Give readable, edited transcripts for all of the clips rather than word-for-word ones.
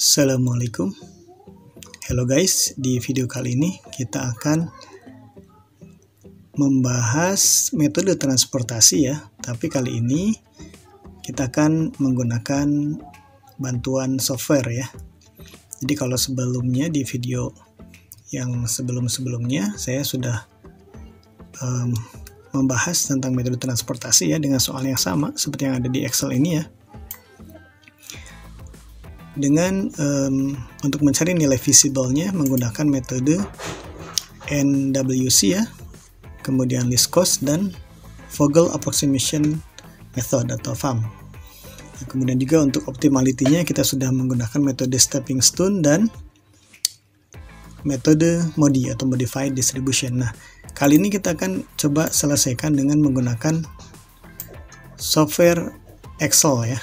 Assalamualaikum. Hello guys, di video kali ini kita akan membahas metode transportasi ya. Tapi kali ini kita akan menggunakan bantuan software ya. Jadi kalau sebelumnya di video yang sebelum-sebelumnya saya sudah membahas tentang metode transportasi ya dengan soal yang sama seperti yang ada di Excel ini ya. Dengan untuk mencari nilai visible-nya menggunakan metode NWC ya, kemudian least cost dan Vogel approximation method atau FAM. Nah, kemudian juga untuk optimality-nya kita sudah menggunakan metode stepping stone dan metode MODI atau modified distribution. Nah, kali ini kita akan coba selesaikan dengan menggunakan software Excel ya.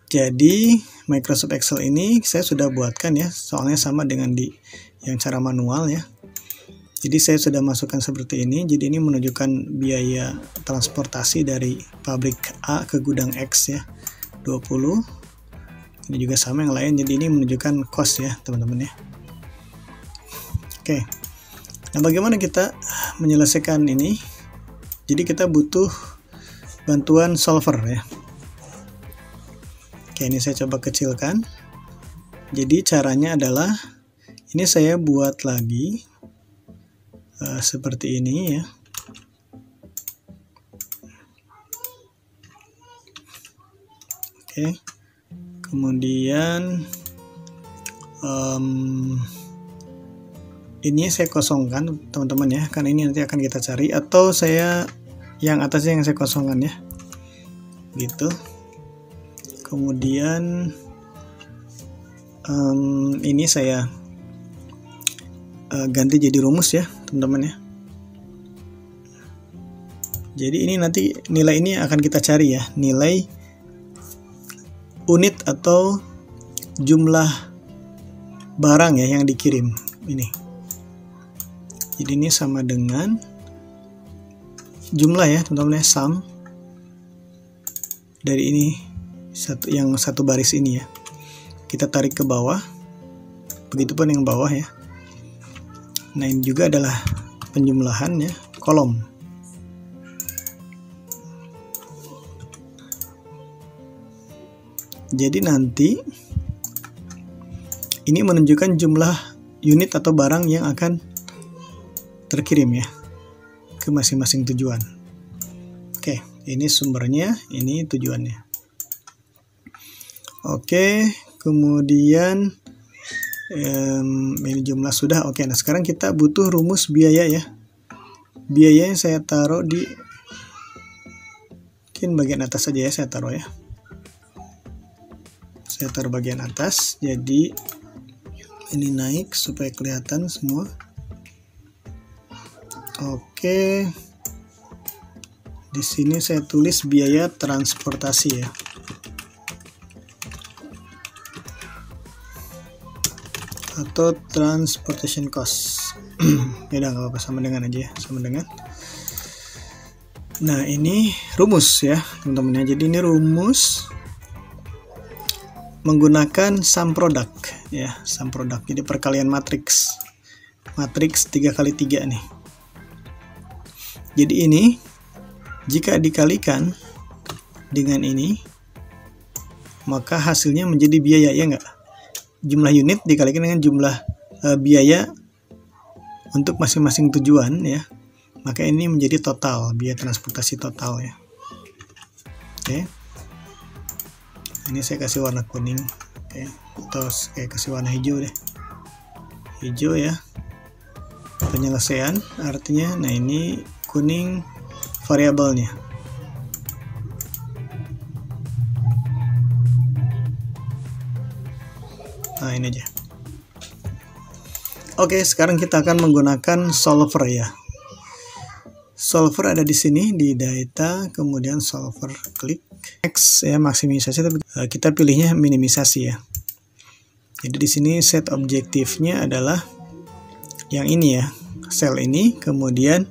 Jadi Microsoft Excel ini saya sudah buatkan ya, soalnya sama dengan di yang cara manual ya. Jadi saya sudah masukkan seperti ini. Jadi ini menunjukkan biaya transportasi dari pabrik A ke gudang X ya, 20. Ini juga sama yang lain. Jadi ini menunjukkan cost ya teman-teman ya. Oke. Nah, bagaimana kita menyelesaikan ini? Jadi kita butuh bantuan solver ya. Oke, ini saya coba kecilkan. Jadi caranya adalah ini saya buat lagi seperti ini ya. Oke, kemudian ini saya kosongkan teman-teman ya, karena ini nanti akan kita cari, atau saya yang atasnya yang saya kosongkan ya, gitu. Kemudian ini saya ganti jadi rumus ya teman-teman ya. Jadi ini nanti nilai ini akan kita cari ya, nilai unit atau jumlah barang ya yang dikirim ini. Jadi ini sama dengan jumlah ya teman-teman ya, sum dari ini yang satu baris ini ya, kita tarik ke bawah, begitupun yang bawah ya. Nah, ini juga adalah penjumlahan ya, kolom. Jadi nanti ini menunjukkan jumlah unit atau barang yang akan terkirim ya ke masing-masing tujuan. Oke, ini sumbernya, ini tujuannya. Oke, kemudian ini jumlah sudah. Oke, nah sekarang kita butuh rumus biaya ya. Biayanya saya taruh di mungkin bagian atas saja ya, saya taruh ya. Saya taruh bagian atas, jadi ini naik supaya kelihatan semua. Oke, di sini saya tulis biaya transportasi ya. Atau transportation cost. Ya udah, nggak apa-apa, sama dengan aja ya, sama dengan. Nah, ini rumus ya teman-teman ya. Jadi ini rumus menggunakan sum product ya, sum product. Jadi perkalian matriks 3x3 nih. Jadi ini jika dikalikan dengan ini maka hasilnya menjadi biaya ya enggak? Jumlah unit dikalikan dengan jumlah biaya untuk masing-masing tujuan ya, maka ini menjadi total biaya transportasi total ya. Oke, ini saya kasih warna kuning, oke, atau saya kasih warna hijau deh, hijau ya, penyelesaian artinya. Nah, ini kuning variabelnya. Nah, ini aja. Oke, sekarang kita akan menggunakan solver ya. Solver ada di sini di data, kemudian solver klik X ya, maksimisasi, tapi kita pilihnya minimisasi ya. Jadi di sini set objektifnya adalah yang ini ya, sel ini, kemudian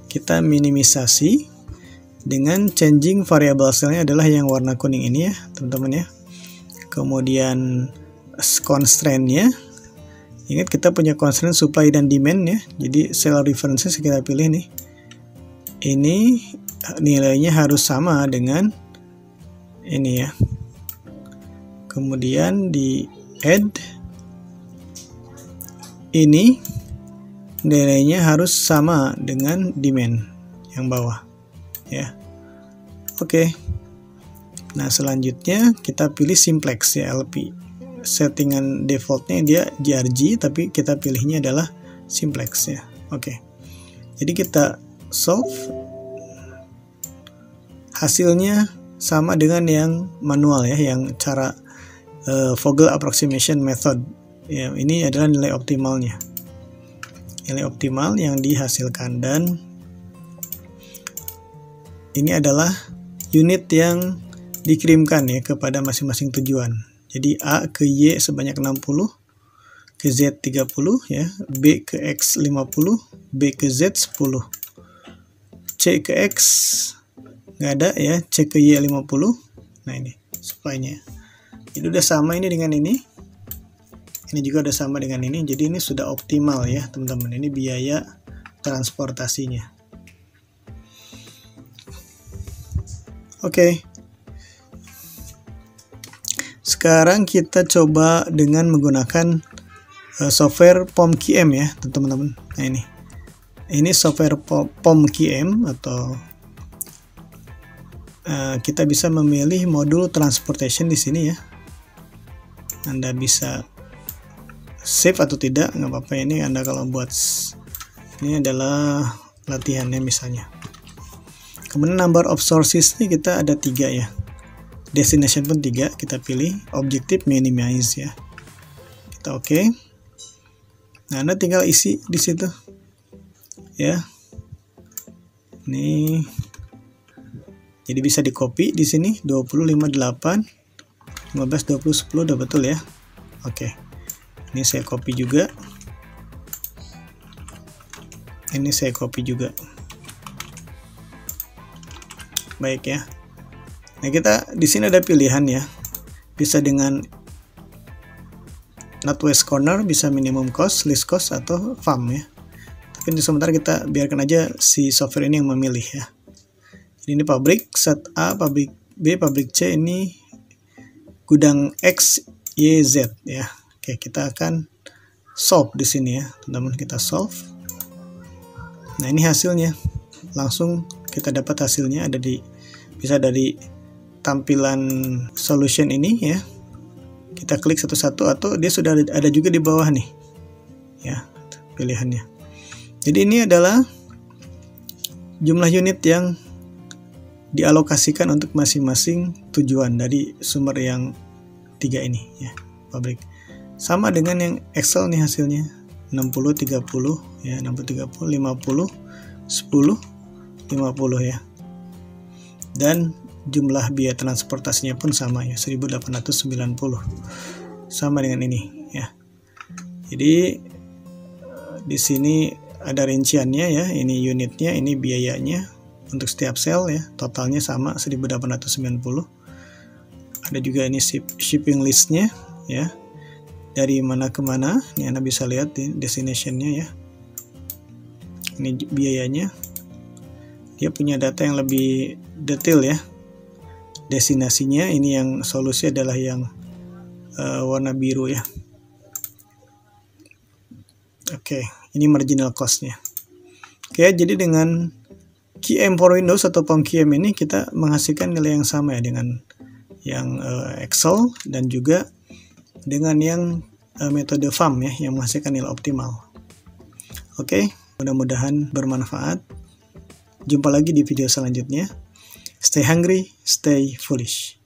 kita minimisasi dengan changing variable selnya adalah yang warna kuning ini ya, teman-teman ya. kemudian constraint-nya. Ingat kita punya constraint supply dan demand ya. Jadi cell references kita pilih nih. Ini nilainya harus sama dengan ini ya. Kemudian di add ini nilainya harus sama dengan demand yang bawah ya. Oke. Nah, selanjutnya kita pilih simplex ya, LP. Settingan defaultnya dia GRG, tapi kita pilihnya adalah simplex ya. Oke. Jadi kita solve, hasilnya sama dengan yang manual ya, yang cara Vogel approximation method ya. Ini adalah nilai optimalnya, nilai optimal yang dihasilkan, dan ini adalah unit yang dikirimkan ya kepada masing-masing tujuan. Jadi A ke Y sebanyak 60, ke Z 30 ya, B ke X 50, B ke Z 10, C ke X nggak ada ya, C ke Y 50. Nah ini supply-nya. Jadi udah sama ini dengan ini juga udah sama dengan ini. Jadi ini sudah optimal ya teman-teman. Ini biaya transportasinya. Oke. Sekarang kita coba dengan menggunakan software POM-QM ya teman-teman. Nah ini software POM-QM, atau kita bisa memilih modul transportation di sini ya. Anda bisa save atau tidak, nggak apa-apa. Ini Anda kalau buat, ini adalah latihannya misalnya. Kemudian number of sources ini kita ada 3 ya. Destination pun 3, kita pilih objective minimize ya. Kita oke. Nah, Anda tinggal isi di situ ya. Ini jadi bisa di copy di sini 20, 5, 8, 15, 20, 10 udah betul ya. Oke. Ini saya copy juga. Ini saya copy juga. Baik ya. Nah, kita di sini ada pilihan ya. Bisa dengan northwest corner, bisa minimum cost, least cost, atau farm ya. Tapi di sementara kita biarkan aja si software ini yang memilih ya. Ini pabrik set A, pabrik B, pabrik C, ini gudang X, Y, Z ya. Oke, kita akan solve di sini ya, teman-teman. Kita solve. Nah, ini hasilnya. Langsung kita dapat hasilnya, ada di, bisa dari tampilan solution ini ya. Kita klik satu-satu, atau dia sudah ada juga di bawah nih ya pilihannya. Jadi ini adalah jumlah unit yang dialokasikan untuk masing-masing tujuan dari sumber yang 3 ini ya, pabrik. Sama dengan yang Excel nih hasilnya 60 30 ya, 60 30 50 10 50 ya. Dan jumlah biaya transportasinya pun sama ya, 1890. Sama dengan ini ya. Jadi di sini ada rinciannya ya, ini unitnya, ini biayanya untuk setiap sel ya, totalnya sama 1890. Ada juga ini shipping listnya ya, dari mana ke mana. Ini Anda bisa lihat di destinationnya ya. Ini biayanya. Dia punya data yang lebih detail ya. Destinasinya ini, yang solusi adalah yang warna biru ya. Oke, ini marginal cost-nya. Oke, jadi dengan QM for Windows atau POM-QM ini kita menghasilkan nilai yang sama ya dengan yang Excel, dan juga dengan yang metode FAM ya, yang menghasilkan nilai optimal. Oke, mudah-mudahan bermanfaat. Jumpa lagi di video selanjutnya. Stay hungry, stay foolish.